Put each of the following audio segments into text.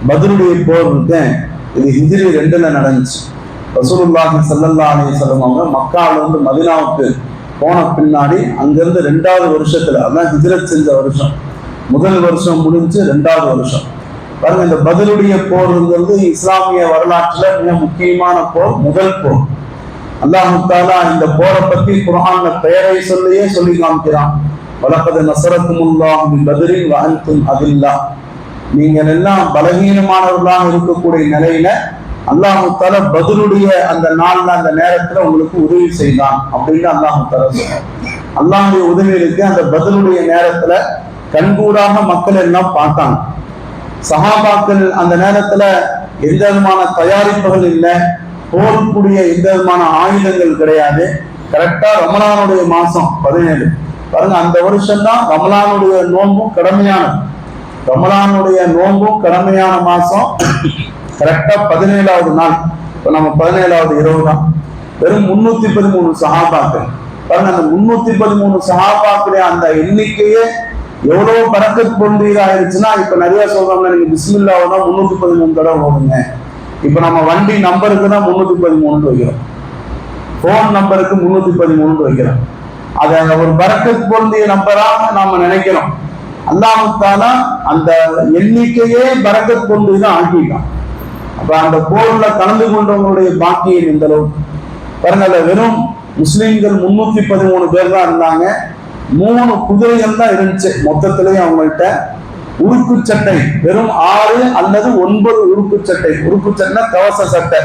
பத்ருடைய போர் இருக்கு, இது ஹிஜ்ரி 2ல நடந்துச்சு. ரசூலுல்லாஹி ஸல்லல்லாஹு அலைஹி வஸல்லம் அவங்க மக்கால இருந்து மதீனாவுக்கு போன பின்னாடி அங்கிருந்து 2வது வருஷத்துல, அதான் ஹிஜ்ரத் செஞ்ச வருஷம், முதல் வருஷம் முடிஞ்சு 2வது வருஷம் பாருங்க. இந்த பத்ருடைய போர்ங்கிறது இஸ்லாமிய வரலாற்றுல மிக முக்கியமான போர், முதல் போர். அல்லாஹ் தஆலா இந்த போரை பத்தி குர்ஆன்ல பெயரை சொல்லியே சொல்லி காமிக்கிறான். வலகத் நஸரக்குமுல்லாஹு பிபத்ரின் வ அன்தும் அதில்லா. நீங்கள் எல்லாம் பலகீனமானவர்களாக இருக்கக்கூடிய நிலையில அல்லாஹ் தஆலா பத்ருடைய அந்த நாள்ல அந்த நேரத்துல உங்களுக்கு உதவி செய்தான் அப்படின்னு அல்லாஹ் தஆலா சொல்றான். அல்லாஹ்வுடைய உதவி இருக்கு. அந்த பத்ருடைய நேரத்துல கண்கூடாக மக்கள் எல்லாம் பார்த்தாங்க. சஹாபாக்கள் அந்த நேரத்துல எந்த விதமான தயாரிப்புகள் இல்லை, போர்க்கூடிய எந்த விதமான ஆயுதங்கள் கிடையாது. கரெக்டா ரமலானுடைய மாசம் 17 பாருங்க, அந்த வருஷம் தான் ரமலானுடைய நோன்பும் கடமையானது. ரமலானுடைய நோன்பும் கடமையான மாசம் கரெக்டா 17வது நாள். இப்ப நம்ம 17வது இரவு தான். வெறும் 313 சஹாபாக்கள் பாருங்க. அந்த 313 சஹாபாக்களுடைய அந்த எண்ணிக்கையே எவ்வளவு பரக்கத் பொருந்தியதா ஆயிடுச்சுன்னா, இப்ப நிறைய சொல்றாங்க, நீங்க பிஸ்மில்லாஹ்னா 313 தடவை ஓடுங்க. இப்ப நம்ம வண்டி நம்பருக்கு தான் 313 வைக்கிறோம், போன் நம்பருக்கு 313 வைக்கிறோம். அதை ஒரு பரக்கத் பொருந்திய நம்பராக நாம நினைக்கிறோம். அல்லாஹ் தஆலா அந்த எண்ணிக்கையே பரக்கத் பொருந்திதான் ஆக்கிட்டான். அப்ப அந்த போர்ல கலந்து கொண்டவங்களுடைய பாக்கியம் இந்த அளவுக்கு பாருங்க. வெறும் முஸ்லிம்கள் 313 பேர் தான் இருந்தாங்க. 3 குதிரைகள் தான் இருந்துச்சு மொத்தத்திலேயே அவங்கள்ட்ட. உருக்கு சட்டை வெறும் 6 அல்லது 9 உருக்கு சட்டை. உருக்கு சட்டை கவச சட்டை.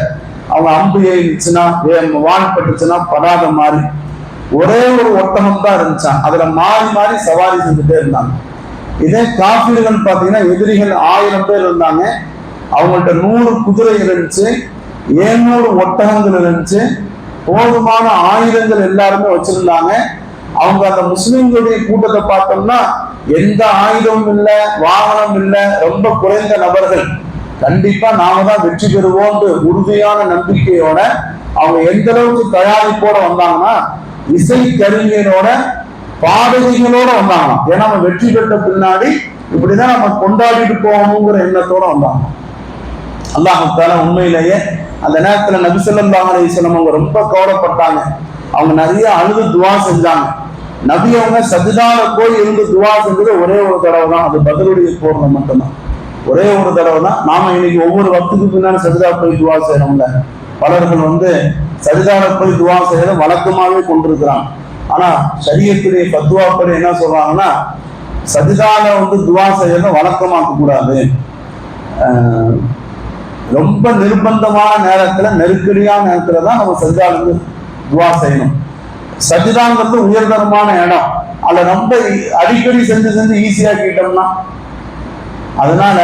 அவங்க அம்பு ஏறிச்சுன்னா, வான் பட்டுச்சுன்னா படாத மாதிரி ஒரே ஒரு ஒட்டகம் தான் இருந்துச்சான். அதுல மாறி மாறி சவாரி செஞ்சுட்டே இருந்தாங்க. இதே காஃபிர்கள் பாத்தீங்கன்னா எதிரிகள் 1000 பேர் இருந்தாங்க. அவங்கள்ட்ட 100 குதிரை இருந்துச்சு, 700 ஒட்டகங்கள் இருந்துச்சு, போதுமான ஆயுதங்கள் எல்லாருமே வச்சிருந்தாங்க. அவங்க அந்த முஸ்லிம்களுடைய கூட்டத்தை பார்த்தோம்னா எந்த ஆயுதமும் இல்லை, வாகனம் இல்லை, ரொம்ப குறைந்த நபர்கள். கண்டிப்பா நாம தான் வெற்றி பெறுவோம் உறுதியான நம்பிக்கையோட அவங்க எந்த அளவுக்கு தயாரிப்போட வந்தாங்கன்னா, இசை கருவியனோட பாடகைகளோட வந்தாங்க. ஏன்னா நம்ம வெற்றி பெற்ற பின்னாடி இப்படிதான் நம்ம கொண்டாடிட்டு போகணுங்கிற எண்ணத்தோட வந்தாங்க. அல்லாஹ் தஆலா உண்மையிலேயே அந்த நேரத்துல நபி ஸல்லல்லாஹு அலைஹி வஸல்லம் அவங்க ரொம்ப கவலைப்பட்டாங்க. அவங்க நிறைய அழுது துவா செஞ்சாங்க. நபி அவங்க சஜிதால போய் இருந்து துவா செஞ்சது ஒரே ஒரு தடவை தான். அது பத்ருடைய போர்ல மட்டும்தான், ஒரே ஒரு தடவை தான். நாம இன்னைக்கு ஒவ்வொரு வக்துக்கு பின்னாடி சஜிதா போய் துவா செய்யறோம்ல. பலர்கள் சஜிதால போய் துவா செய்யறத வழக்கமாவே கொண்டிருக்கிறாங்க. ஆனா ஷரியத்துடைய ஃபத்வாப்படி என்ன சொல்றாங்கன்னா, சஜிதால துவா செய்யறத வழக்கமாக்க கூடாது. ரொம்ப நிர்பந்தமான நேரத்துல, நெருக்கடியான நேரத்துல தான் நம்ம சஜிதால துவா செய்யணும். சஜிதாங்கிறது உயர்தரமான இடம். அதை ரொம்ப அடிக்கடி செஞ்சு ஈஸியாக்கிட்டோம்னா, அதனால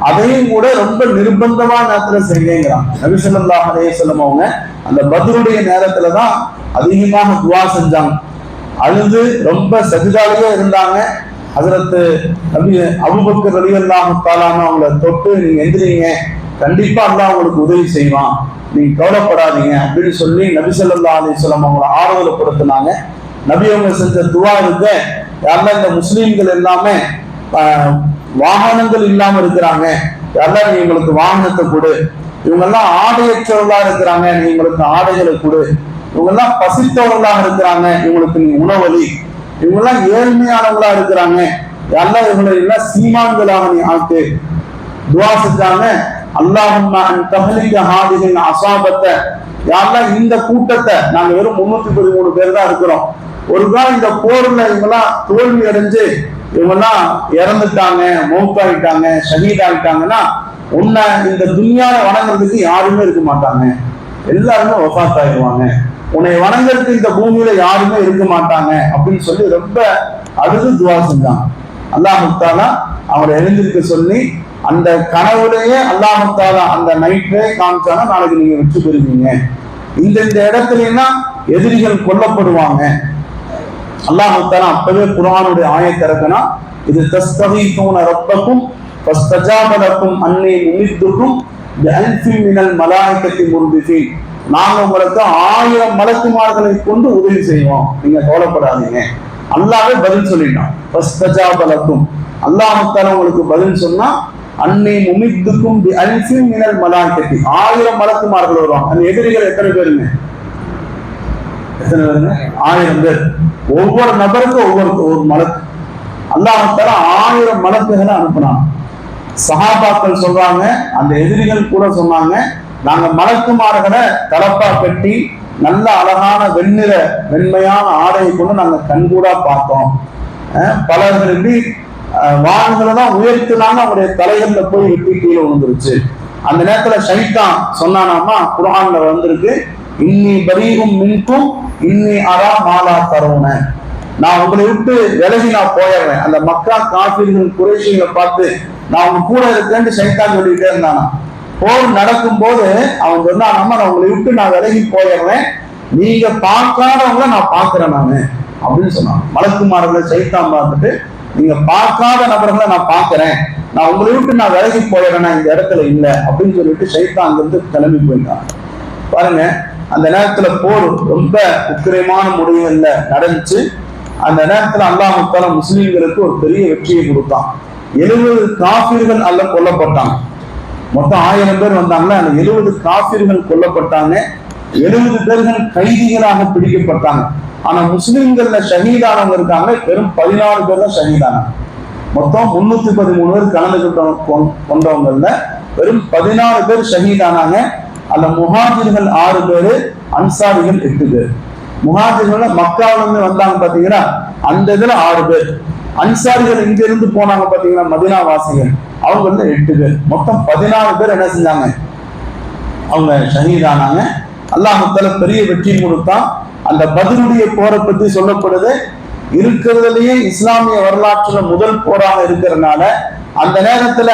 அதையும் கூட ரொம்ப நிர்பந்தமான நேரத்துல செய்யுங்கிறான். நபி ஸல்லல்லாஹு அலைஹி வஸல்லம் அவங்க அந்த பத்ருடைய நேரத்துலதான் அதிகமாக துவா செஞ்சாங்க. அழுது ரொம்ப சஜிதாலேயே இருந்தாங்க. ஹஜ்ரத் நபி அபூபக்கர் ரலியல்லாஹு தஆலா அவங்கள தொட்டு, நீங்க எந்திரிங்க, கண்டிப்பா அல்லாஹ் உங்களுக்கு உதவி செய்வான், நீங்க கவலைப்படாதீங்க அப்படின்னு சொல்லி நபி ஸல்லல்லாஹு அலைஹி வஸல்லம் அவங்களை ஆறுதல்படுத்தினாங்க. நபி அவங்க செஞ்ச துவா இருக்க, யாரெல்லாம் இந்த முஸ்லீம்கள் எல்லாமே வாகனங்கள் இல்லாம இருக்கிறாங்க, யாரெல்லாம் நீ உங்களுக்கு வாகனத்தை கொடு. இவங்கெல்லாம் ஆடையற்றவர்களா இருக்கிறாங்க, நீ உங்களுக்கு ஆடைகளை கொடு. இவங்கெல்லாம் பசித்தவர்களாக இருக்கிறாங்க, இவங்களுக்கு நீ உணவளி. இவங்கெல்லாம் ஏழ்மையானவங்களா இருக்கிறாங்க, யாரெல்லாம் இவங்களை எல்லாம் சீமான்களாக நீ ஆக்கு. துவா செஞ்சாங்க. அல்லாஹும்ம அன் தஹ்லிக ஹாதிஹில் அஸாபத்த, யாரெல்லாம் இந்த கூட்டத்தை, நாங்க வெறும் 313 பேர் தான் இருக்கிறோம், ஒரு காலம் இந்த போர்ல இவங்கெல்லாம் தோல்வி அடைஞ்சு இவங்கெல்லாம் இறந்துட்டாங்க, மௌத்தாயிட்டாங்க, ஷஹீதாயிட்டாங்கன்னா, உன்னை இந்த துன்யாவை வணங்குறதுக்கு யாருமே இருக்க மாட்டாங்க, எல்லாருமே வஃபாத் ஆயிடுவாங்க, உன்னை வணங்குறதுக்கு இந்த பூமியில யாருமே இருக்க மாட்டாங்க அப்படின்னு சொல்லி ரொம்ப அழுது துவா செஞ்சாங்க. அல்லாஹ் தஆலா அவரை எழுந்திருக்க சொல்லி அந்த கனவுலையே அல்லாஹ் தஆலா அந்த நைட்டே காமிச்சாங்க, நாளைக்கு நீங்க வெற்றி பெறுவீங்க, இந்த இடத்துலன்னா எதிரிகள் கொல்லப்படுவாங்க. அல்லாஹ் தஆலா அப்பவே குர்ஆனுடைய ஆயத்தை இறக்குனா, இது தஸ்தகீஸூன ரப்பக்கும் ஃபஸ்தஜாப லக்கும் அன்னி முமித்துக்கும் பிஅல்ஃபின் மினல் மலாயிகத்தி முர்திஃபீன், நாங்க உங்களுக்கு 1000 மலக்குமார்களை கொண்டு உதவி செய்வோம், நீங்க கவலைப்படாதீங்க. அல்லாஹ்வே பதில் சொல்லிட்டான். ஃபஸ்தஜாப லக்கும், அல்லாஹ் தஆலா உங்களுக்கு பதில் சொன்னா அன்னி முமித்துக்கும் அல்ஃபின் மினல் மலாயிகத்தி, 1000 மலக்குமார்கள் வருவாங்க. அந்த எதிரிகள் எத்தனை பேருங்க? எத்தனை பேருங்க? 1000 பேர். ஒவ்வொரு நபருக்கும் ஒவ்வொரு மலக்கு. அல்லாஹ் தஆலா 1000 மலக்குகளை அனுப்பினான். சஹாபாக்கள் சொல்றாங்க, அந்த எதிரிகள் கூட சொன்னாங்க, நாங்க மலக்குமார்களை தலப்பா கட்டி நல்ல அழகான வெண்மையான ஆடையை கொண்டு நாங்க கண்கூடா பார்த்தோம். பலர்கள் எப்படி வான்களை தான் உயர்த்தினாங்க, அவருடைய தலைகள்ல போய் வெட்டி கீழே விழுந்துருச்சு. அந்த நேரத்துல ஷைத்தான் சொன்னானாமா, குர்ஆன்ல வந்திருக்கு, இன்னி பரீஉம் மின்கும் இன்னி அரா மாலா தரவுன, நான் உங்களை விட்டு விலகி நான் போயிடுறேன். அந்த மக்கா காஃபிர்கள் குறைஷிகளை பார்த்து நான் உங்க கூட இருக்கேன்னு ஷைத்தான் சொல்லிட்டே இருந்தானா. போர் நடக்கும் போது அவன் சொன்னான், நான் உங்களை விட்டு நான் விலகி போயிடுறேன், நீங்க பார்க்காதவங்கள நான் பார்க்கிறேன் நானு அப்படின்னு சொன்னான். மலக்குமார்களை ஷைத்தான் பார்த்துட்டு, நீங்க பார்க்காத நபர்களை நான் பார்க்கிறேன், நான் உங்களை விட்டு நான் விலகி போயிடுறேன், இந்த இடத்துல இல்லை அப்படின்னு சொல்லிட்டு ஷைத்தான் அங்கிருந்து கிளம்பி போயிட்டான். பாருங்க, அந்த நேரத்துல போர் ரொம்ப உக்கிரமான முடிவுகள்ல நடந்துச்சு. அந்த நேரத்துல அல்லாஹ் தஆலா முஸ்லிம்களுக்கு ஒரு பெரிய வெற்றியை கொடுத்தான். 70 காஃபிர்கள் அல்ல கொல்லப்பட்டாங்க. மொத்தம் 1000 பேர் வந்தாங்களே, அந்த 70 காஃபிர்கள் கொல்லப்பட்டாங்க. 70 பேர்கள் கைதிகளாக பிடிக்கப்பட்டாங்க. ஆனா முஸ்லிம்கள்ல ஷஹீதானவங்க இருக்காங்க, வெறும் 14 பேர் தான் ஷஹீதானாங்க. மொத்தம் 313 பேர் கலந்து கொண்டவங்கள்ல வெறும் 14 பேர் ஷஹீதானாங்க. அந்த முஹாஜிர்கள் 6 பேரு, அன்சாரிகள் 8 பேர். முஹாஜிர்கள் மக்காவில இருந்து வந்தாங்க பாத்தீங்கன்னா, அந்த இதுல 6 பேர். அன்சாரிகள் இங்க இருந்து போனாங்க பாத்தீங்கன்னா, மதீனா வாசிகள், அவங்க வந்து 8 பேர். மொத்தம் 14 பேர் என்ன செஞ்சாங்க, அவங்க ஷஹீதானாங்க. அல்லாஹ் தஆலா பெரிய வெற்றி கொடுத்தான். அந்த பத்ருடைய போரை பத்தி சொல்லப்படுது, இருக்கிறதுலயே இஸ்லாமிய வரலாற்றுல முதல் போராக இருக்கிறதுனால அந்த நேரத்துல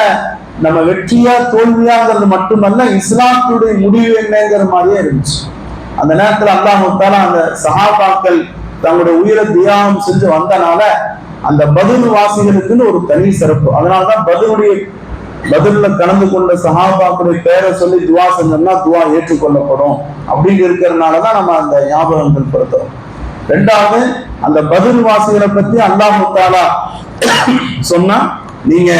நம்ம வெற்றியா தோல்வியாங்கிறது மட்டுமல்ல, இஸ்லாத்துடைய முடிவு என்னங்கிற மாதிரியே இருந்துச்சு. அந்த நேரத்துல அல்லாஹ் தஆலா அந்த சஹாபாக்கள் தங்களுடைய உயிரை தியாகம் செஞ்சு வந்தனால அந்த பத்ர் வாசிகளுக்குன்னு ஒரு தனி சிறப்பு. அதனாலதான் பதில்ல கலந்து கொண்ட சஹாபாக்களுடைய பேரை சொல்லி துவா செஞ்சோம்னா துவா ஏற்றுக்கொள்ளப்படும் அப்படின்னு இருக்கிறதுனாலதான் நம்ம அந்த ஞாபகங்கள் படுத்துறோம். 2வது, அந்த பத்ர் வாசிகளை பத்தி அல்லாஹ் தஆலா சொன்னா, நீங்க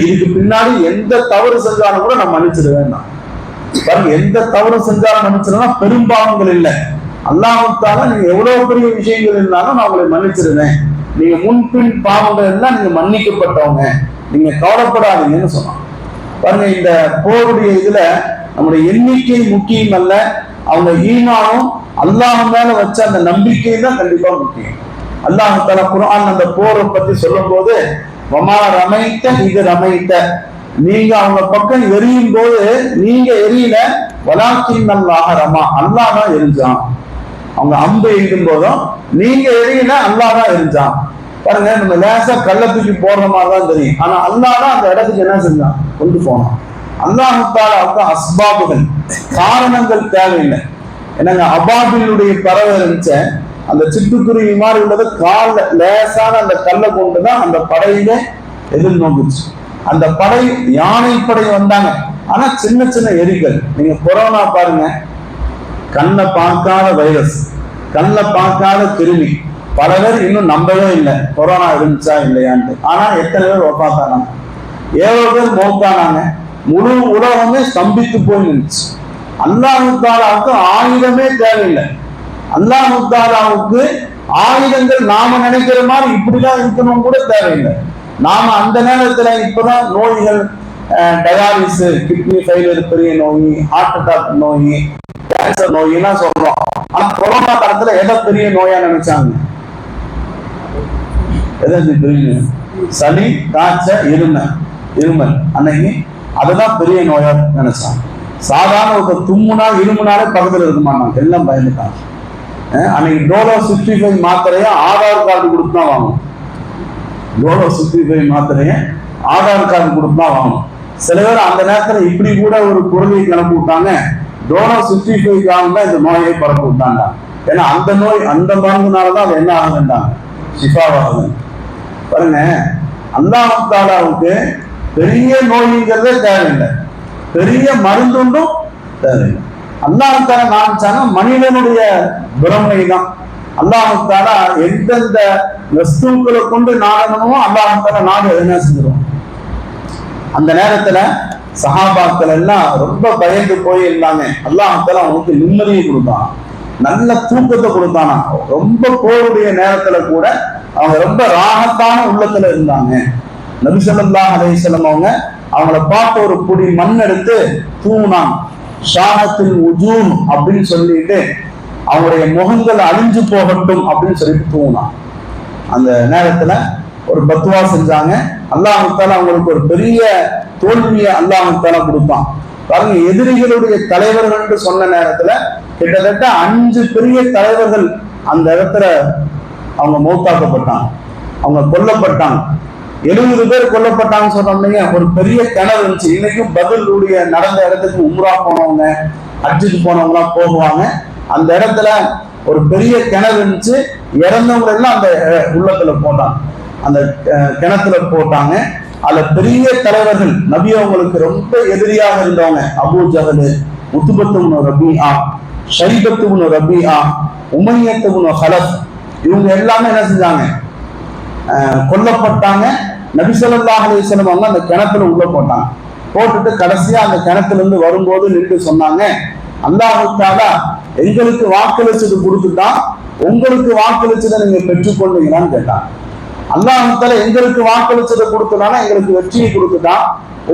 இதுக்கு பின்னாடி எந்த தவறு செஞ்சாலும் கூட நான் மன்னிச்சிடுவேன். பாருங்க, எந்த தவறு செஞ்சாலும் மன்னிச்சிடுவேன், பெரும்பாவங்கள் இல்லை. அல்லாஹ் தஆலா நீங்க எவ்வளவு பெரிய விஷயங்கள் இருந்தாலும் நான் உங்களை மன்னிச்சிடுவேன், நீங்க முன்பின் பாவங்கள் எல்லாம் நீங்க மன்னிக்கப்பட்டவங்க, நீங்க கவலைப்படாதீங்கன்னு சொன்னான். பாருங்க, இந்த போருடைய இதுல நம்முடைய எண்ணிக்கை முக்கியம் அல்ல, அவங்க ஈமானும் அல்லாஹ் மேல வச்ச அந்த நம்பிக்கை தான் கண்டிப்பா முக்கியம். அல்லாஹ் தஆலா குர்ஆன் அந்த போரை பத்தி சொல்லும் போது, வமா ரமைத்த இது ரமைத்த, நீங்க அவங்க பக்கம் எரியும் போது நீங்க எரியல, வலாக்கின் அல்லாஹ் ரமா, அல்லாஹ் தான் எரிஞ்சான். அவங்க அம்பு எய்தும் போதும் நீங்க எரியல, அல்லாஹ் தான் எரிஞ்சான். பாருங்க, நம்ம லேசா கல்ல தூக்கி போடுற மாதிரிதான் தெரியும், ஆனா அல்லாஹ் தான் அந்த இடத்துக்கு என்ன செஞ்சான், கொண்டு போனான். அல்லாஹ் தஆலா அஸ்பாபுகள், காரணங்கள் தேவையில்லை. என்னங்க, அபாபிலுடைய பறவை இருந்துச்ச, அந்த சிட்டுக்குருவி மாதிரி உள்ளது கால லேசான அந்த கல்லை கொண்டுதான் அந்த படையில எதிர்நோக்குச்சு. அந்த படை யானை படை வந்தாங்க, ஆனா சின்ன சின்ன எரிகள். நீங்க கொரோனா பாருங்க, கண்ணை பார்க்காத வைரஸ், கண்ணை பார்க்காத கிருமி, பல பேர் இன்னும் நம்பவே இல்லை கொரோனா இருந்துச்சா இல்லையான்ட்டு. ஆனா எத்தனை பேர் ஒப்பாத்தானாங்க, எவ்வளவு பேர் மௌத்தானாங்க, முழு உலகமே ஸ்தம்பித்து போய் நின்றுச்சு. அல்லாஹ் தஆலாவுக்கு ஆயுதமே தேவையில்லை. அல்லாஹ் தஆலாவுக்கு ஆயுதங்கள் நாம நினைக்கிற மாதிரி இப்படிதான் இருக்கணும் கூட தேவையில்லை. நாம அந்த நேரத்துல இப்பதான் நோய்கள், டயாலிசிஸ், கிட்னி ஃபெயிலியர் பெரிய நோய், ஹார்ட் அட்டாக் நோய், கேன்சர் நோய் எல்லாம் சொல்றோம். ஆனா கொரோனா காலத்துல எதை பெரிய நோயா நினைச்சாங்க, எதை பெரிய சளி, காய்ச்சல், இருமல், அன்னைக்கு அதுதான் பெரிய நோயா நினைச்சாங்க. சாதாரண ஒரு தும்முனா இருமுனாலே பக்கத்துல இருக்க மாட்டாங்க, எல்லாம் பயந்துட்டாங்க. அன்னைக்கு டோலோ 65 மாத்திரைய ஆதார் கார்டு கொடுத்து தான் வாங்கணும். டோலோ 65 மாத்திரைய ஆதார் கார்டு கொடுத்து தான் வாங்கணும். சில பேர் அந்த நேரத்துல இப்படி கூட ஒரு பொருளை கிளப்பி விட்டாங்க, டோலோ 65 தான் இந்த நோயை பரப்பி விட்டாங்க. ஏன்னா அந்த நோய் அந்த மருந்துனாலதான் அது என்ன ஆகுதுன்றாங்க, ஷிஃபாவாகுது. பாருங்க, அல்லாஹ் தஆலாவுக்கு பெரிய நோய்ங்கிறதே தேவையில்லை, பெரிய மருந்துண்டும் தேவையில்லை. அல்லாஹ் தஆலா நாடிச்சானா மனிதனுடைய பிரமை தான். அல்லாஹ் தஆலா எந்தெந்த வஸ்துக்களை கொண்டு நாடணுமோ அல்லாஹ் தஆலா நாடு என்ன செஞ்சிடும். அந்த நேரத்துல சஹாபாக்கள் எல்லாம் ரொம்ப பயந்து போய் இருந்தாங்க. அல்லாஹ் அவங்களுக்கு நிம்மதியை கொடுத்தான், நல்ல தூக்கத்தை கொடுத்தானா. ரொம்ப போருடைய நேரத்துல கூட அவங்க ரொம்ப ராகத்தான உள்ளத்துல இருந்தாங்க. நபி ஸல்லல்லாஹு அலைஹி வஸல்லம் அவங்கள பார்த்து ஒரு புடி மண் எடுத்து தூணான். ஷாஹத்தில் உஜூன் அப்படின்னு சொல்லிட்டு அவங்களுடைய முகங்கள் அழிஞ்சு போகட்டும் அப்படின்னு சொல்லிட்டு தூங்கினான். அந்த நேரத்துல ஒரு பத்துவா செஞ்சாங்க. அல்லாஹ் தஆலா அவங்களுக்கு ஒரு பெரிய தோல்வியை அல்லாஹ் தஆலா கொடுத்தான். பாருங்க, எதிரிகளுடைய தலைவர்கள் சொன்ன நேரத்துல கிட்டத்தட்ட 5 பெரிய தலைவர்கள் அந்த இடத்துல அவங்க மௌத்தாக்கப்பட்டாங்க, அவங்க கொல்லப்பட்டாங்க. 70 பேர் கொல்லப்பட்டாங்கன்னு சொன்னோம்னீங்க. ஒரு பெரிய கிணறு இருந்துச்சு. இன்னைக்கும் பதிலுடைய நடந்த இடத்துக்கு உம்ரா போனவங்க, ஹஜ்ஜுக்கு போனவங்க எல்லாம் போகுவாங்க. அந்த இடத்துல ஒரு பெரிய கிணறு இருந்துச்சு. இறந்தவங்க எல்லாம் அந்த உள்ளத்துல போட்டாங்க, அந்த கிணத்துல போட்டாங்க. அதுல பெரிய தலைவர்கள் நபி அவங்களுக்கு ரொம்ப எதிரியாக இருந்தவங்க அபூ ஜஹல், உத்பத்து இப்னு ரபீஆ, ஷைபத்து இப்னு ரபீஆ, உமையத்து இப்னு ஹலஃப், இவங்க எல்லாமே என்ன செஞ்சாங்க, கொல்லப்பட்டாங்க. நபி ஸல்லல்லாஹு அலைஹி வஸல்லம் அவங்க அந்த கிணத்துல உள்ள போட்டாங்க. போட்டுட்டு கடைசியா அந்த கிணத்துல இருந்து வரும்போது நின்று சொன்னாங்க, அல்லாஹ் தஆலா எங்களுக்கு வாக்களிச்சது கொடுத்துட்டான், உங்களுக்கு வாக்களிச்சதை நீங்க பெற்றுக்கொண்டீங்களான்னு கேட்டாங்க. அல்லாஹ் தஆலா எங்களுக்கு வாக்களிச்சதை கொடுத்தனால எங்களுக்கு வெற்றியை கொடுத்துட்டான்,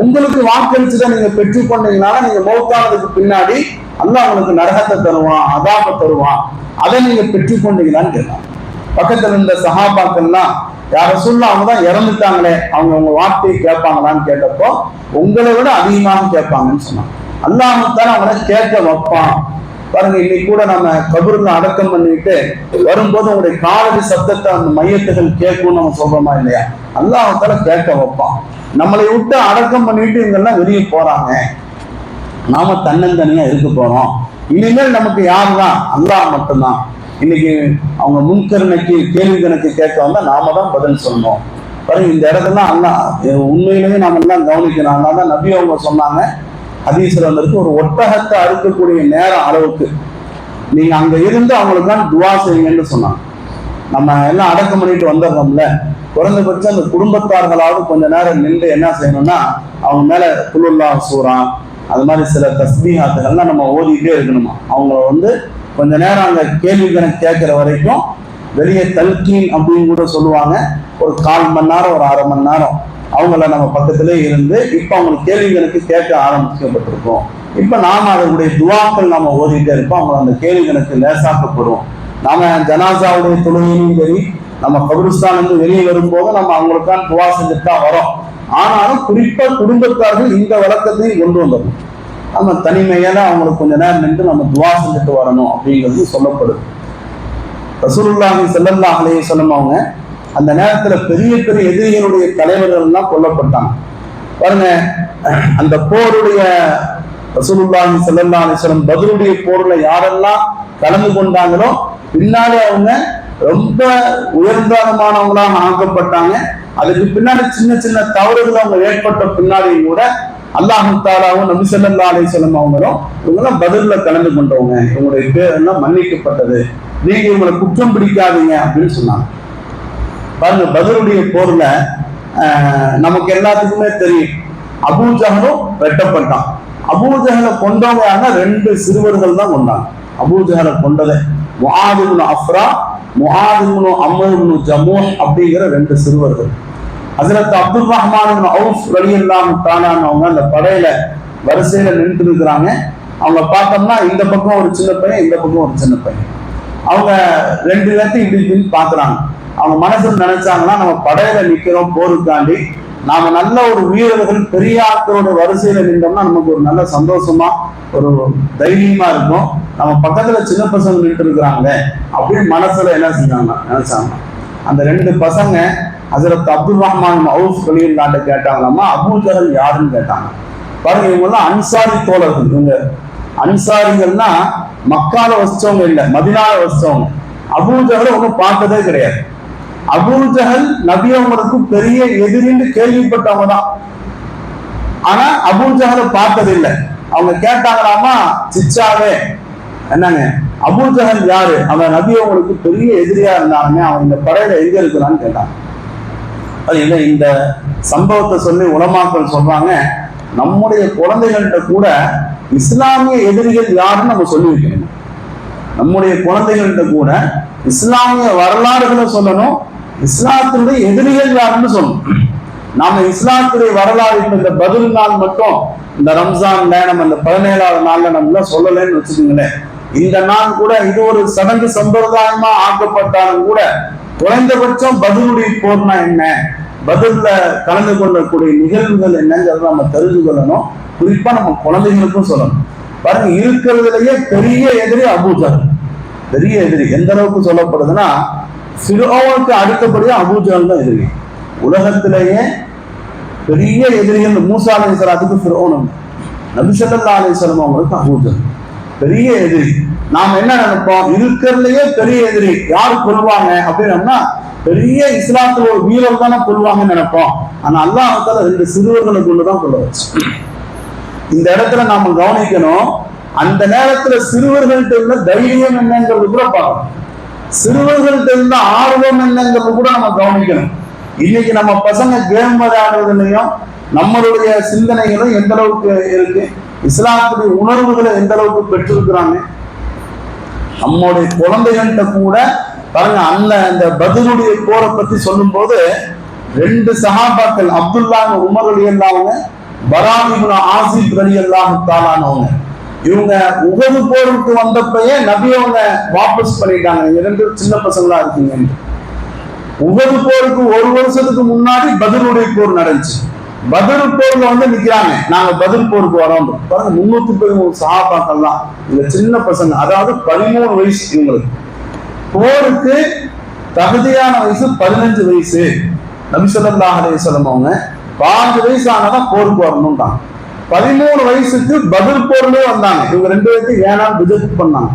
உங்களுக்கு வாக்களிச்சதை நீங்க பெற்றுக்கொண்டீங்கனால நீங்க மௌத்தானதுக்கு பின்னாடி அல்லாஹ் உங்களுக்கு நரகத்தை தருவான், அதாபை தருவான், அதை நீங்க பெற்றுக்கொண்டீங்களான்னு கேட்டாங்க. பக்கத்துல இருந்த சஹாபாக்கள்லாம், யார சொல்ல அவங்க தான் இறந்துட்டாங்களே, அவங்க உங்க வார்த்தையை கேட்பாங்களான்னு கேட்டப்போ உங்களை விட அதிகமாக கேட்பாங்கன்னு சொன்னாங்க. அல்லாஹ் தஆலா அவங்கள கேட்க வைப்பான். பாருங்க, இன்னைக்கு கூட நம்ம கபூர்ல அடக்கம் பண்ணிட்டு வரும்போது உங்களுடைய காலடி சப்தத்தை அந்த மையத்துகள் கேட்கும்னு நம்ம சொல்றோமா இல்லையா? அல்லாஹ் தஆலா கேட்க வைப்பான். நம்மளை விட்டு அடக்கம் பண்ணிட்டு இவங்கெல்லாம் வெளியே போறாங்க, நாம தன்னந்தனியா இருக்க போறோம். இனிமேல் நமக்கு யாரு தான்? அல்லாஹ் மட்டும்தான். இன்னைக்கு அவங்க முன்கருணைக்கு கேள்வி கணக்கு கேட்க வந்தா நாம தான் பதில் சொல்லணும். பாருங்க, இந்த இடத்துல அல்லாஹ் உண்மையிலேயே நாம எல்லாம் கவனிக்கணும். அதனால தான் நபி அவங்க சொன்னாங்க, ஹதீஸ்ல வந்திருக்கு, ஒரு ஒட்டகத்தை அறுக்கக்கூடிய நேரம் அளவுக்கு நீங்க அங்க இருந்து அவங்களுக்கான துவா செய்யுங்கன்னு சொன்னாங்க. நம்ம எல்லாம் அடக்கம் பண்ணிட்டு வந்துடுறோம்ல, குறைந்தபட்சம் அந்த குடும்பத்தார்களாவது கொஞ்ச நேரம் நின்று என்ன செய்யணும்னா அவங்க மேல குலுல்லாஹ் சூரா, அது மாதிரி சில தஸ்பீஹாத்துகள்லாம் நம்ம ஓதிக்கிட்டே இருக்கணுமா. அவங்க கொஞ்ச நேரம் அந்த கேள்வி கணக்கு கேட்கிற வரைக்கும் வெளியே தல்கீன் அப்படின்னு கூட சொல்லுவாங்க. ஒரு 1/4 மணி நேரம், ஒரு 1/2 மணி நேரம் அவங்கள நம்ம பக்கத்திலே இருந்து இப்ப அவங்களுக்கு கேள்வி கணக்கு கேட்க ஆரம்பிக்கப்பட்டிருக்கோம். இப்ப நாம அதனுடைய துவாக்கள் நாம ஓதிட்டே இருப்போம். அவங்க அந்த கேள்வி கணக்கு லேசாக்கப்படும். நாம ஜனாசாவுடைய தொழுகையும் சரி, நம்ம கபிரிஸ்தான் வந்து வெளியே வரும்போது நம்ம அவங்களுக்கான துவா செஞ்சுட்டு தான் வரோம். ஆனாலும் குறிப்பா குடும்பத்தார்கள் இந்த வழக்கத்தையும் கொண்டு வந்துடணும். நம்ம தனிமையில அவங்களுக்கு கொஞ்ச நேரம் நின்று நம்ம துவா செஞ்சுட்டு வரணும் அப்படிங்கிறது சொல்லப்படுது. ரசூலுல்லாஹி ஸல்லல்லாஹு அலைஹி வஸல்லம் அவங்க அந்த நேரத்துல பெரிய பெரிய எதிரிகளுடைய தலைவர்கள் எல்லாம் கொல்லப்பட்டாங்க. பாருங்க, அந்த போருடைய ரசூலுல்லாஹி ஸல்லல்லாஹு அலைஹி வஸல்லம் பத்ருடைய போர்ல யாரெல்லாம் கலந்து கொண்டாங்களோ பின்னாடி அவங்க ரொம்ப உயர்ந்தமானவங்களாக ஆக்கப்பட்டாங்க. அதுக்கு பின்னாடி சின்ன சின்ன தவறுகள் அவங்க ஏற்பட்ட பின்னாடி கூட அல்லாஹ் தஆலாவும் நபி ஸல்லல்லாஹு அலைஹி வஸல்லம் அவங்களும் இவங்கெல்லாம் பத்ர்ல கலந்து கொண்டவங்க, இவங்களுடைய பேர் எல்லாம் மன்னிக்கப்பட்டது, நீங்க இவங்களை குற்றம் பிடிக்காதீங்க அப்படின்னு சொன்னாங்க. பாருங்க, பத்ருடைய போர்ல நமக்கு எல்லாத்துக்குமே தெரியும், அபூ ஜஹலும் வெட்டப்பட்டான். அபூ ஜஹலை கொண்டவங்க யாருன்னா 2 சிறுவர்கள் தான் கொண்டாங்க. அபூ ஜஹலை கொண்டதை முஆத் இப்னு அஃப்ரா, முஆத் இப்னு அம்ர் இப்னு ஜமூஹ் அப்படிங்கிற 2 சிறுவர்கள். ஹஜ்ரத் அப்துல் ரஹ்மான் இப்னு அவுஃப் ரலியல்லாஹு தஆலா அவங்க அந்த படையில வரிசையில நின்று இருக்கிறாங்க. அவங்க பார்த்தோம்னா இந்த பக்கம் ஒரு சின்ன பையன், இந்த பக்கம் ஒரு சின்ன பையன். அவங்க 2 பேர்த்தையும் இப்படி பாக்குறாங்க. அவங்க மனசுல நினைச்சாங்கன்னா, நம்ம படையில நிக்கிறோம் போருக்காண்டி, நாம நல்ல ஒரு வீரர்கள் பெரிய ஆட்களோட வரிசையில நின்றோம்னா நமக்கு ஒரு நல்ல சந்தோஷமா ஒரு தைரியமா இருக்கும். நம்ம பக்கத்துல சின்ன பசங்க நின்று இருக்கிறாங்க அப்படின்னு மனசுல என்ன நினைச்சாங்க. அந்த 2 பசங்க ஹஜ்ரத் அப்துல் ரஹ்மான் அவுஃப் ரலியல்லாஹு கேட்டாங்களாமா, அபூ ஜஹல் யாருன்னு கேட்டாங்க. பாருங்க, இவங்க எல்லாம் அன்சாரி தோழர்கள். இவங்க அன்சாரிகள்னா மக்கால வசிச்சவங்க இல்ல, மதினால வசிச்சவங்க. அபூ ஜஹல் ஒன்னும் பார்த்ததே கிடையாது. அபூ ஜஹல் நபி அவங்களுக்கு பெரிய எதிரின்னு கேள்விப்பட்டவங்க தான், ஆனா அபூ ஜஹலை பார்த்ததில்லை. அவங்க கேட்டாங்களாமா, சிச்சாவே என்னங்க அபூ ஜஹல் யாரு, அவன் நபி அவங்களுக்கு பெரிய எதிரியா இருந்தாங்க, அவன் இந்த படையில எங்க இருக்கிறான்னு கேட்டாங்க. இந்த சம்பவத்தை சொல்லி உலமாக்கள் சொல்றாங்க, நம்முடைய குழந்தைகள்கிட்ட கூட இஸ்லாமிய எதிரிகள் யாருன்னு நம்ம சொல்லி வைக்கணும். நம்முடைய குழந்தைகள்கிட்ட கூட இஸ்லாமிய வரலாறுகளை சொல்லணும், இஸ்லாத்தினுடைய எதிரிகள் யாருன்னு சொல்லணும். நாம இஸ்லாத்துடைய வரலாறு இப்ப இந்த பதில் நாள் மட்டும் இந்த ரம்ஜான்ல நம்ம இந்த 17வது நாள்ல நம்ம சொல்லலைன்னு வச்சுக்கோங்களேன். இந்த நாள் கூட இது ஒரு சடங்கு சம்பிரதாயமா ஆக்கப்பட்டாலும் கூட குறைந்தபட்சம் பதிலுடைய போர்னா என்ன, பதில்ல கலந்து கொள்ளக்கூடிய நிகழ்வுகள் என்னங்கிறத நம்ம தெரிந்து கொள்ளணும். குறிப்பா நம்ம குழந்தைகளுக்கும் சொல்லணும். பாருங்க, இருக்கிறதுலயே பெரிய எதிரி அபூஜஹல். பெரிய எதிரி எந்த அளவுக்கு சொல்லப்படுதுன்னா, ஃபிரௌனுக்கு அடுத்தபடியா அபூஜஹல் தான் எதிரி. உலகத்திலேயே பெரிய எதிரிகள் மூசா அலைஹிஸ்ஸலாத்துக்கு ஃபிரௌன், நபி ஸல்லல்லாஹு அலைஹி வஸல்லம் அவங்களுக்கு அபூஜஹல் பெரிய எதிரி. நாம என்ன நினைப்போம், இருக்கிறதுலயே பெரிய எதிரி யாரு கொள்வாங்க அப்படின்னா பெரிய இஸ்லாத்துல ஒரு வீரர் தானே கொள்வாங்கன்னு நினைப்போம். ஆனா அல்லாஹ் தஆலா 2 சிறுவர்களை கொண்டுதான் கொள்ள வச்சு. இந்த இடத்துல நாம கவனிக்கணும், அந்த நேரத்துல சிறுவர்கள்ட்ட உள்ள தைரியம் என்னங்கிறது கூட பார்க்கணும், சிறுவர்கள்ட்ட இருந்த ஆர்வம் என்னங்கிறது கூட நம்ம கவனிக்கணும். இன்னைக்கு நம்ம பசங்க கேம் விளையாடுறதுலையும் நம்மளுடைய சிந்தனைகளும் எந்த அளவுக்கு இருக்கு, இஸ்லாத்துடைய உணர்வுகளை எந்த அளவுக்கு பெற்றிருக்கிறாங்க. நம்முடைய குழந்தைகள்கிட்ட கூட பாருங்க, அந்த பதிலுடைய போரை பத்தி சொல்லும் போது 2 சஹாபாக்கள் அப்துல்லா உமர் ரலியல்லாஹு, பரா இப்னு ஆசிப் ரலியல்லாஹு தஆலானவங்க, இவங்க உஹது போருக்கு வந்தப்பயே நபி அவங்க வாபஸ் பண்ணிட்டாங்க. நீங்க 2 சின்ன பசங்களா இருக்கீங்க. உஹது போருக்கு 1 வருஷத்துக்கு முன்னாடி பதிலுடைய போர் நடந்துச்சு. பதில் போர்ல நிக்கிறாங்க, நாங்க பதில் போருக்கு வரோம். பாருங்க, 313 சஹாபாக்கள் தான், இந்த சின்ன பசங்க, அதாவது 13 வயசு இவங்களுக்கு. போருக்கு தகுதியான வயசு 15 வயசு. நபி ஸல்லல்லாஹு அலைஹி வஸல்லம் அவங்க 5 வயசு ஆனதான் போருக்கு வரணும்ட்டாங்க. 13 வயசுக்கு பதில் போர்லயே வந்தாங்க. இவங்க 2 பேருக்கு வேணாம் ரிஜெக்ட் பண்ணாங்க.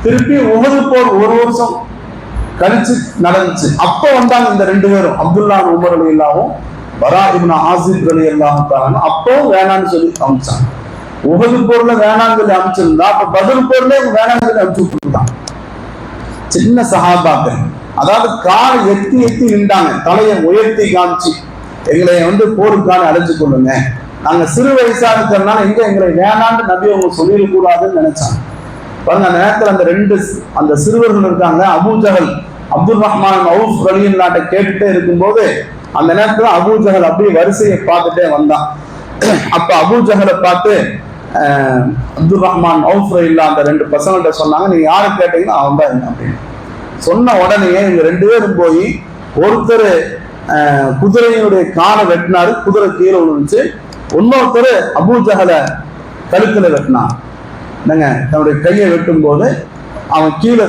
திருப்பி உஹது போர் 1 வருஷம் கழிச்சு நடந்துச்சு. அப்ப வந்தாங்க இந்த 2 பேரும், அப்துல்லா உமர் ரலியல்லாஹு, பரா இப்னு ஆசிப் ரலியல்லாஹு தஆலா. அப்பவும் வேணான்னு சொல்லி அனுப்பிச்சாங்க. உஹது போர்ல வேணான்னு சொல்லி அனுப்பிச்சிருந்தா அப்ப பதில் போர்ல வேணான்னு சொல்லி அனுப்பிச்சு விட்டுட்டாங்க. சின்ன சஹாபாக்கள், அதாவது காலை எத்தி எத்தி நின்றாங்க, தலையை உயர்த்தி காமிச்சு எங்களை போருக்கான அடைஞ்சு கொள்ளுங்க, நாங்க சிறு வயசா இருக்கிறதுனால எங்களை வேணான்னு நபி அவங்க சொல்லிடக்கூடாதுன்னு நினைச்சாங்க. பாருங்க, அந்த நேரத்துல அந்த சிறுவர்கள் இருக்காங்க, அபூஜஹல் அப்துல் ரஹ்மான் அவுஃப் ரலியல்லாஹு கேட்டுட்டே இருக்கும்போது அந்த நேரத்துல அபூஜஹல் அப்படியே வரிசையை பார்த்துட்டே வந்தான். அப்ப அபூஜஹலை பார்த்து அப்துல் ரஹ்மான் அவுஃப் ரலியல்லாஹு அந்த 2 பசங்கள்ட்ட சொன்னாங்க, நீங்க யாரை கேட்டீங்கன்னா அவன் தான் என்ன அப்படின்னு சொன்ன உடனே இவங்க 2 பேரும் போய் ஒருத்தர் குதிரையினுடைய காலை வெட்டினாரு, குதிரை கீழே விழுந்துச்சு. இன்னொருத்தர் அபூஜஹலை கழுத்துல வெட்டினான். என்னங்க, தன்னுடைய கையை வெட்டும் போது அவன் கீழே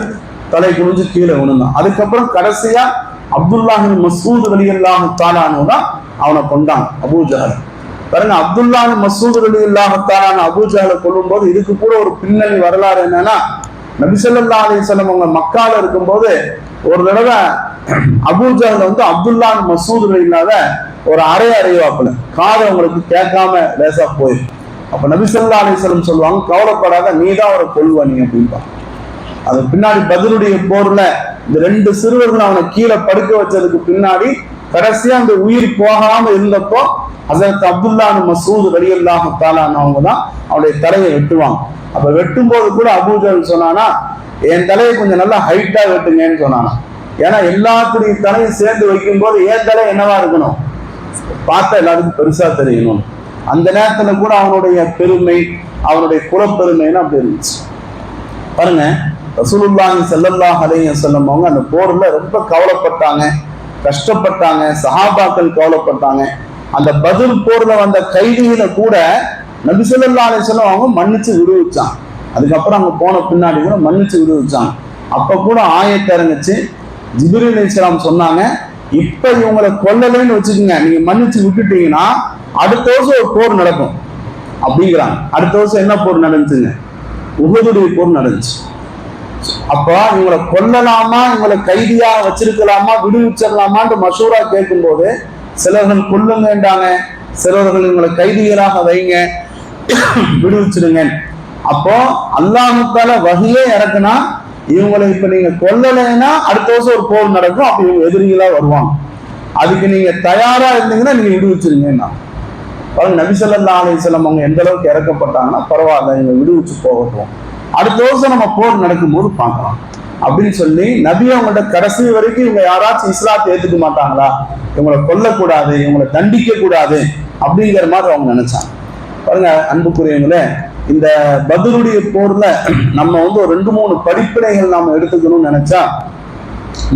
தலை குனிஞ்சு கீழே விழுந்தான். அதுக்கப்புறம் கடைசியா அப்துல்லாஹ் மஸ்ஊத் ரலியல்லாஹு தஆலா தான் அவனை கொண்டான் அபூஜஹல். பாருங்க, அப்துல்லாஹ் மஸ்ஊத் ரலியல்லாஹு தஆலா அபூஜஹலை கொல்லும் போது இதுக்கு கூட ஒரு பின்னணி வரலாறு என்னன்னா, நபி ஸல்லல்லாஹு அலைஹி வஸல்லம் அவங்க மக்கால இருக்கும்போது ஒரு தடவை அபூஜஹல் அப்துல்லாஹ் மஸ்ஊத் ரலியல்லாஹு ஒரு அறைவாப்புல காது அவங்களுக்கு கேட்காம லேசா போயிடும். அப்ப நபி ஸல்லல்லாஹு அலைஹி வஸல்லம் சொல்லுவாங்க, கவலைப்படாத, நீ தான் அவரை கொல்லுவ நீ அப்படின்பா. அது பின்னாடி பதிலுடைய போர்ல இந்த 2 சிறுவர்கள் அவனை கீழே படுக்க வச்சதுக்கு பின்னாடி கடைசியா அந்த உயிர் போகாம இருந்தப்போ ஹஸரத் அப்துல்லாஹ் மஸ்ஊத் ரலியல்லாஹு தஆலா அவங்க தான் அவனுடைய தலையை வெட்டுவாங்க. அப்ப வெட்டும் போது கூட அபூஜஹல் சொன்னானா, என் தலையை கொஞ்சம் நல்லா ஹைட்டா வெட்டுங்கன்னு சொன்னானா. ஏன்னா எல்லாத்துடைய தலையும் சேர்ந்து வைக்கும் போது என் தலை என்னவா இருக்கணும், பார்த்தா எல்லாருக்கும் பெருசா தெரியணும். அந்த நேரத்துல கூட அவனுடைய பெருமை, அவனுடைய குலப்பெருமைன்னு அப்படி இருந்துச்சு. பாருங்க, ரசூலுல்லாஹி ஸல்லல்லாஹு அலைஹி வஸல்லம் அவங்க அந்த போர்ல ரொம்ப கவலைப்பட்டாங்க, கஷ்டப்பட்டாங்க, சஹாபாக்கள் கவலைப்பட்டாங்க. அந்த பதில் போர்ல வந்த கைதிகளை கூட நபி ஸல்லல்லாஹு அலைஹி வஸல்லம் அவங்க மன்னிச்சு விடுவிச்சாங்க. அதுக்கப்புறம் அங்க போன பின்னாடி கூட மன்னிச்சு விடுவிச்சாங்க. அப்ப கூட ஆயத்து இறங்குச்சு. ஜிப்ரீல் அலைஹிஸ்ஸலாம் சொன்னாங்க, இப்ப இவங்களை கொல்லலைன்னு வச்சுக்கோங்க, நீங்க மன்னிச்சு விட்டுட்டீங்கன்னா அடுத்த வருஷம் ஒரு போர் நடக்கும் அப்படிங்கிறாங்க. அடுத்த வருஷம் என்ன போர் நடந்துச்சுங்க, உஹதுடைய போர் நடந்துச்சு. அப்ப இவங்களை கொல்லலாமா, இவங்களை கைதியா வச்சிருக்கலாமா, விடுவிச்சிடலாமான்னு மஷூரா கேட்கும் போது சிலர்கள் கொல்லுங்கன்றாங்க, சிலர்கள் இவங்களை கைதிகளாக வைங்க, விடுவிச்சிடுங்க. அப்போ அல்லாஹ் தஆலா வஹியே இறக்குனா, இவங்களை இப்ப நீங்க கொல்லலைன்னா அடுத்த வருஷம் ஒரு போர் நடக்கும், அப்ப இவங்க எதிரிகளா வருவாங்க. அதுக்கு நீங்க தயாரா இருந்தீங்கன்னா நீங்க விடுவிச்சிருங்க. பாருங்க, நபி ஸல்லல்லாஹு அலைஹி வஸல்லம் அவங்க எந்த அளவுக்கு இறக்கப்பட்டாங்கன்னா, பரவாயில்ல இவங்க விடுவிச்சு போகட்டும், அடுத்த வருஷம் நம்ம போர் நடக்கும்போது பார்க்கலாம் அப்படின்னு சொல்லி நபி அவங்கள்ட்ட கடைசி வரைக்கும் இவங்க யாராச்சும் இஸ்லாத்தை ஏத்துக்க மாட்டாங்களா, இவங்களை கொல்லக்கூடாது, இவங்களை தண்டிக்க கூடாது அப்படிங்கிற மாதிரி அவங்க நினைச்சாங்க. பாருங்க அன்புக்குரியவங்களே, இந்த பத்ருடைய போர்ல நம்ம வந்து ஒரு 2-3 படிப்பினைகள் நாம எடுத்துக்கணும்னு நினைச்சா,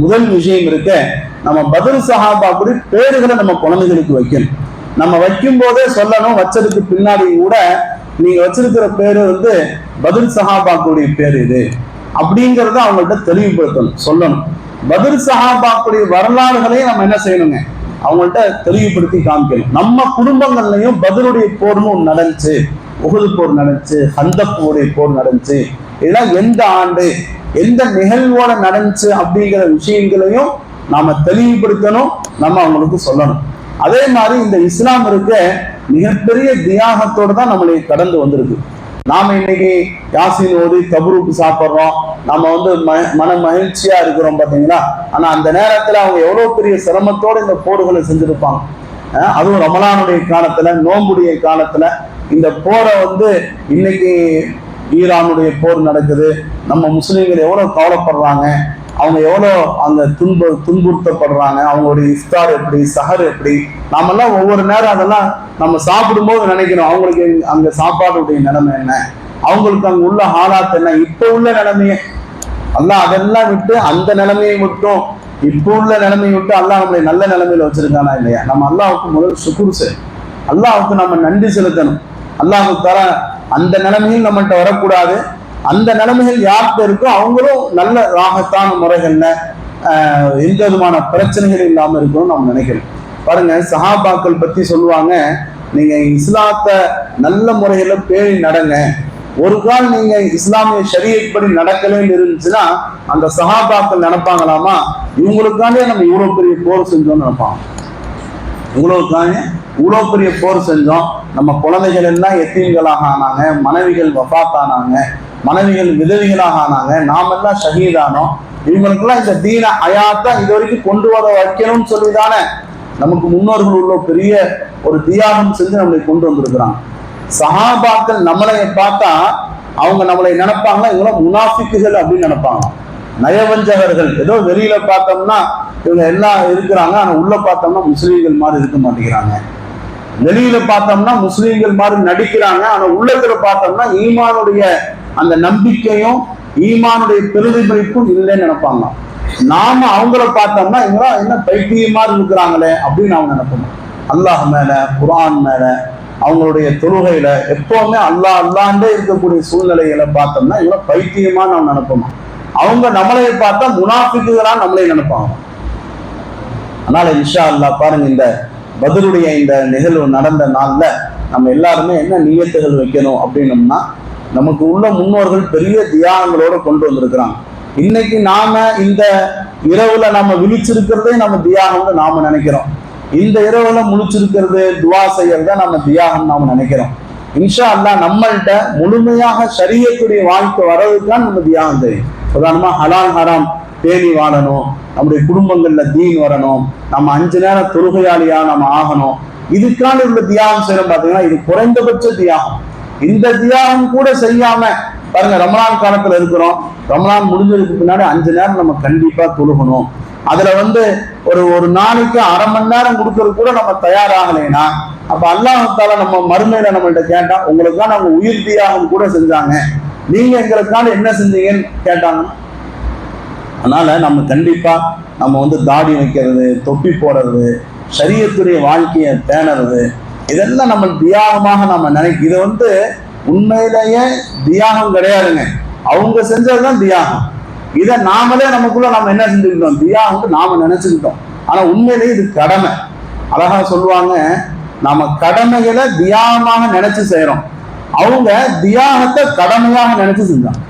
முதல் விஷயம் இருக்க, நம்ம பத்ரு சஹாபாக்குடைய பேர்களை நம்ம குழந்தைகளுக்கு வைக்கணும். நம்ம வைக்கும் போதே சொல்லணும், வச்சதுக்கு பின்னாடி கூட நீங்க வச்சிருக்கிற பேரு வந்து பத்ரு சஹாபாக்குடைய பேர் இது அப்படிங்கறத அவங்கள்ட்ட தெளிவுபடுத்தணும், சொல்லணும். பத்ரு சஹாபாக்குடைய வரலாறுகளையும் நம்ம என்ன செய்யணுங்க, அவங்கள்ட்ட தெளிவுபடுத்தி காமிக்கணும். நம்ம குடும்பங்கள்லயும் பத்ருடைய போர்னு ஒன்று நடந்துச்சு, உஹது போர் நடந்துச்சு, ஹந்தக் போர் நடந்துச்சு, இதெல்லாம் எந்த ஆண்டு எந்த நிகழ்வோட நடந்துச்சு அப்படிங்கிற விஷயங்களையும் நாம தெளிவுபடுத்தணும், நம்ம அவங்களுக்கு சொல்லணும். அதே மாதிரி இந்த இஸ்லாம் இருக்க மிகப்பெரிய தியாகத்தோடு தான் நம்மளை கடந்து வந்திருக்கு. நாம இன்னைக்கு யாசின் ஓதி கபருக்கு சாப்பிட்றோம், நம்ம வந்து மன மகிழ்ச்சியா இருக்கிறோம் பாத்தீங்களா. ஆனா அந்த நேரத்துல அவங்க எவ்வளவு பெரிய சிரமத்தோடு இந்த போர்களை செஞ்சிருப்பாங்க. அதுவும் ரமலானுடைய காலத்துல, நோம்புடைய காலத்துல இந்த போரை வந்து இன்னைக்கு ஈரானுடைய போர் நடக்குது, நம்ம முஸ்லீம்கள் எவ்வளவு கவலைப்படுறாங்க, அவங்க எவ்வளோ அங்க துன்புறுத்தப்படுறாங்க, அவங்களுடைய இஃப்தார் எப்படி, சஹர் எப்படி, நாமெல்லாம் ஒவ்வொரு நேரம் அதெல்லாம் நம்ம சாப்பிடும்போது நினைக்கிறோம் அவங்களுக்கு அங்க சாப்பாடுடைய நிலைமை என்ன, அவங்களுக்கு அங்க உள்ள ஹாலாத் என்ன, இப்ப உள்ள நிலைமையை அல்லாஹ் அதெல்லாம் விட்டு அந்த நிலைமையை மட்டும், இப்ப உள்ள நிலைமையை விட்டு அல்லாஹ் நம்மளை நல்ல நிலைமையில வச்சிருக்கானா இல்லையா. நம்ம அல்லாஹ்வுக்கு முதல் சுக்ர் செய்யணும், அல்லாஹ்வுக்கு நம்ம நன்றி செலுத்தணும். அல்லாஹ்வுக்கு தர அந்த நிலைமையில் நம்மகிட்ட வரக்கூடாது. அந்த நிலைமைகள் யார்கிட்ட இருக்கோ அவங்களும் நல்ல ராகத்தான முறைகள்ல எந்த விதமான பிரச்சனைகள் இல்லாம இருக்கணும்னு நம்ம நினைக்கிறோம். பாருங்க, சஹாபாக்கள் பத்தி சொல்லுவாங்க, நீங்க இஸ்லாத்தை நல்ல முறையில பேணி நடங்க, ஒரு கால் நீங்க இஸ்லாமிய ஷரியத் படி நடக்கலன்னு இருந்துச்சுன்னா அந்த சஹாபாக்கள் நினைப்பாங்களாமா, இவங்களுக்காண்டே நம்ம இவ்வளவு பெரிய போர் செஞ்சோம்னு நினைப்பாங்க. இவ்வளவு பெரிய போர் செஞ்சோம், நம்ம குழந்தைகள் எல்லாம் எத்தீம்களாக ஆனாங்க, மனைவிகள் வஃபாத் ஆனாங்க, மனைவிகள் விதவிகளாக ஆனாங்க, நாமெல்லாம் ஷஹீதானோம், இவங்களுக்கெல்லாம் இந்த தீன ஹயாத்தா இது வரைக்கும் கொண்டு வர வைக்கணும்னு சொல்லிதானே நமக்கு முன்னோர்கள் உள்ள பெரிய ஒரு தியாகம் செஞ்சு நம்மளை கொண்டு வந்திருக்கிறாங்க. சஹாபாக்கள் நம்மளை பார்த்தா அவங்க நம்மளை நினைப்பாங்களா, இவங்களும் முனாஃபிக்குகள் அப்படின்னு நினைப்பாங்க, நயவஞ்சகர்கள். ஏதோ வெளியில பார்த்தோம்னா இவங்க எல்லாம் இருக்கிறாங்க, ஆனா உள்ள பார்த்தோம்னா முஸ்லீம்கள் மாதிரி இருக்க மாட்டேங்கிறாங்க. வெளியில பார்த்தோம்னா முஸ்லீம்கள் மாதிரி நடிக்கிறாங்க, ஆனா உள்ளத்துல பார்த்தோம்னா ஈமானுடைய அந்த நம்பிக்கையும் ஈமானுடைய பிரதிபலிப்பும் இல்லைன்னு நினைப்பாங்க. நாம அவங்கள பார்த்தோம்னா இவங்க என்ன பைத்தியம் மாதிரி இருக்கிறாங்களே அப்படின்னு அவங்க நினைப்போம். அல்லாஹ் மேல, குர்ஆன் மேல, அவங்களுடைய தொழுகையில எப்பவுமே அல்லாஹ் அல்லாண்டே இருக்கக்கூடிய சூழ்நிலைகளை பார்த்தோம்னா இவங்க பைத்தியமா நாம் நினைப்போம். அவங்க நம்மளை பார்த்தா முனாஃபிக்குகளா நம்மளே நினைப்பாங்க. அதனால இன்ஷா அல்லாஹ் பாருங்க, இந்த பத்ருடைய இந்த நிகழ்வு நடந்த நாள்ல நம்ம எல்லாருமே என்ன நியத்துகள் வைக்கணும் அப்படின்னோம்னா, நமக்கு உள்ள முன்னோர்கள் பெரிய தியாகங்களோட கொண்டு வந்திருக்கிறாங்க. இன்னைக்கு நாம இந்த இரவுல நம்ம விழிச்சிருக்கிறதே நம்ம தியாகம்னு நாம நினைக்கிறோம். இந்த இரவுல முழிச்சிருக்கிறது, துவா செய்யறத நம்ம தியாகம் நாம நினைக்கிறோம். இன்ஷா அல்லாஹ் நம்மள்கிட்ட முழுமையாக ஷரியத்துடைய வாழ்க்கை வர்றதுதான் நம்ம தியாகம் செய்யும். உதாரணமா ஹலால் ஹராம் பேணி வாழணும், நம்முடைய குடும்பங்கள்ல தீன் வரணும், நம்ம 5 நேரம் தொழுகையாளியா நம்ம ஆகணும், இதுக்கான உள்ள தியாகம் செய்யணும். பாத்தீங்கன்னா இது குறைந்தபட்ச தியாகம். இந்த தியாகம் கூட செய்யாம பாருங்க, ரமலான் காலத்துல இருக்கிறோம், ரமலான் முடிஞ்சதுக்கு பின்னாடி 5 நேரம் நம்ம கண்டிப்பா தொழுகணும். அதுல வந்து ஒரு நாளைக்கு அரை மணி நேரம் கொடுக்கறது கூட நம்ம தயாராகலைன்னா அப்ப அல்லாஹ் தஆலா நம்ம மறுமையில நம்மள்ட்ட கேட்டா, உங்களுக்காக நம்ம உயிர் தியாகம் கூட செஞ்சாங்க, நீங்க எங்களுக்காக என்ன செஞ்சீங்கன்னு கேட்டாங்க. அதனால நம்ம கண்டிப்பா நம்ம வந்து தாடி வைக்கிறது, தொப்பி போடுறது, ஷரியத்துடைய வாழ்க்கையை பேணறது, இதெல்லாம் நம்ம தியாகமாக நம்ம நினைக்க. இது வந்து உண்மையிலேயே தியாகம் கிடையாதுங்க, அவங்க செஞ்சதுதான் தியாகம். இதை நாமளே நமக்குள்ள நம்ம என்ன செஞ்சுக்கிட்டோம், தியாகம் நாம நினைச்சுக்கிட்டோம். ஆனா உண்மையிலேயே இது கடமை. அழகா சொல்லுவாங்க, நாம கடமைகளை தியாகமாக நினைச்சு செய்யறோம், அவங்க தியாகத்தை கடமையாக நினைச்சு செஞ்சாங்க.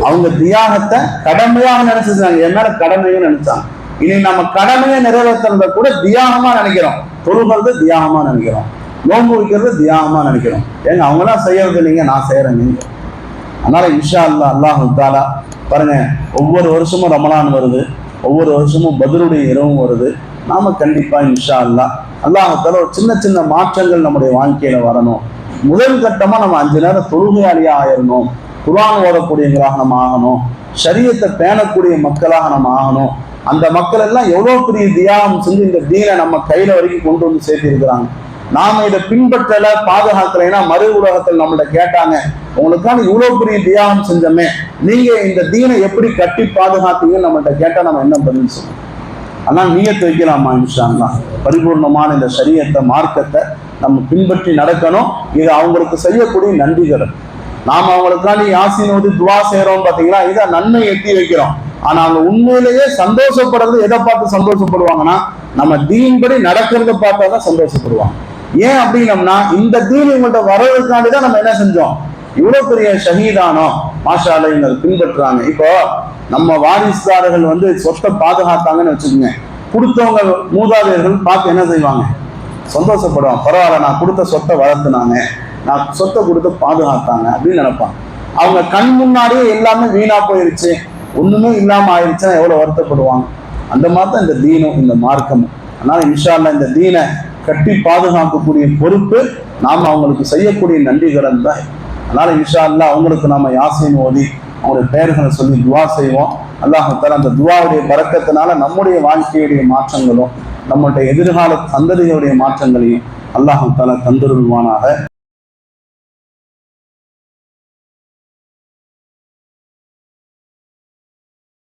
அவங்க தியாகத்தை கடமையாக நினைச்சு செஞ்சாங்க, என் மேல கடமையும் நினைச்சாங்க. இனி நம்ம கடமையை நிறைவேற்றுறத கூட தியாகமா நினைக்கிறோம், தொழுகிறது தியாகமா நினைக்கிறோம், நோன்பு வைக்கிறது தியாகமா நினைக்கிறோம். ஏங்க அவங்களாம் செய்யறது இல்லைங்க, நான் செய்யறேங்க. அதனால இன்ஷா அல்லாஹ் அல்லாஹு தஆலா பாருங்க, ஒவ்வொரு வருஷமும் ரமலான் வருது, ஒவ்வொரு வருஷமும் பத்ருடைய இரவும் வருது. நாம கண்டிப்பா இன்ஷா அல்லாஹ்வுத்தால ஒரு சின்ன சின்ன மாற்றங்கள் நம்முடைய வாழ்க்கையில வரணும். முதல் கட்டமா நம்ம 5 நேரம் தொழுகையாளியா ஆயிரணும், குர்ஆன் ஓதக்கூடியவங்களாக நம்ம ஆகணும், ஷரியத்தை பேணக்கூடிய மக்களாக நம்ம ஆகணும். அந்த மக்கள் எல்லாம் எவ்வளவு பெரிய தியாகம் செஞ்சு இந்த தீனை நம்ம கையில வரைக்கும் கொண்டு வந்து சேர்த்து இருக்கிறாங்க. நாம இதை பின்பற்றல, பாதுகாக்கலைன்னா மறு உலகத்தில் நம்மள்ட்ட கேட்டாங்க, உங்களுக்கான இவ்வளவு பெரிய தியாகம் செஞ்சோமே, நீங்க இந்த தீனை எப்படி கட்டி பாதுகாத்தீங்கன்னு நம்மள்ட்ட கேட்டா நம்ம என்ன பதில் சொல்லுவோம்? ஆனால் நீயத்து வைக்கலாமா? இன்ஷா அல்லாஹ் பரிபூர்ணமான இந்த ஷரியத்தை, மார்க்கத்தை நம்ம பின்பற்றி நடக்கணும். இது அவங்களுக்கு செய்யக்கூடிய நன்றிகள். நாம அவங்களுக்காண்டி யாசின் ஓதி துவா செய்யறோம் பாத்தீங்களா, இதை நன்மை எட்டி வைக்கிறோம். ஆனா அவங்க உண்மையிலேயே சந்தோஷப்படுறது எதை பார்த்து சந்தோஷப்படுவாங்கன்னா, நம்ம தீன் படி நடக்கிறத பார்த்தா தான் சந்தோஷப்படுவாங்க. ஏன் அப்படின்னம்னா, இந்த தீன் இவங்கள்ட்ட வர்றதுக்காண்டி தான் நம்ம என்ன செஞ்சோம், இவ்வளவு பெரிய ஷஹீதானோ மாஷா அல்லாஹ் இவங்க பின்பற்றுறாங்க. இப்போ நம்ம வாரிசுதாரர்கள் சொத்தை பாதுகாத்தாங்கன்னு வச்சுக்கோங்க, கொடுத்தவங்க மூதாதையர்கள் பார்த்து என்ன செய்வாங்க, சந்தோஷப்படுவாங்க. பரவாயில்ல, நான் கொடுத்த சொத்தை வளர்த்துனாங்க, நான் சொத்தை கொடுத்து பாதுகாத்தாங்க அப்படின்னு நினைப்பாங்க. அவங்க கண் முன்னாடியே எல்லாமே வீணா போயிருச்சு, ஒண்ணுமே இல்லாம ஆயிடுச்சுன்னா எவ்வளவு வருத்தப்படுவாங்க. அந்த மாதிரி தான் இந்த தீனும் இந்த மார்க்கமும். அதனால இன்ஷா அல்லாஹ் இந்த தீனை கட்டி பாதுகாக்கக்கூடிய பொறுப்பு நாம அவங்களுக்கு செய்யக்கூடிய நன்றிகடன் தான். அதனால இன்ஷா அல்லாஹ் அவங்களுக்கு நாம யாசீன் ஓதி அவங்களுடைய பெயர்களை சொல்லி துவா செய்வோம். அல்லாஹ் தஆலா அந்த துவாவுடைய பரக்கத்தினால நம்முடைய வாழ்க்கையுடைய மாற்றங்களும் நம்முடைய எதிர்கால சந்ததிகளுடைய மாற்றங்களையும் அல்லாஹ் தஆலா தந்தருள்வானாக.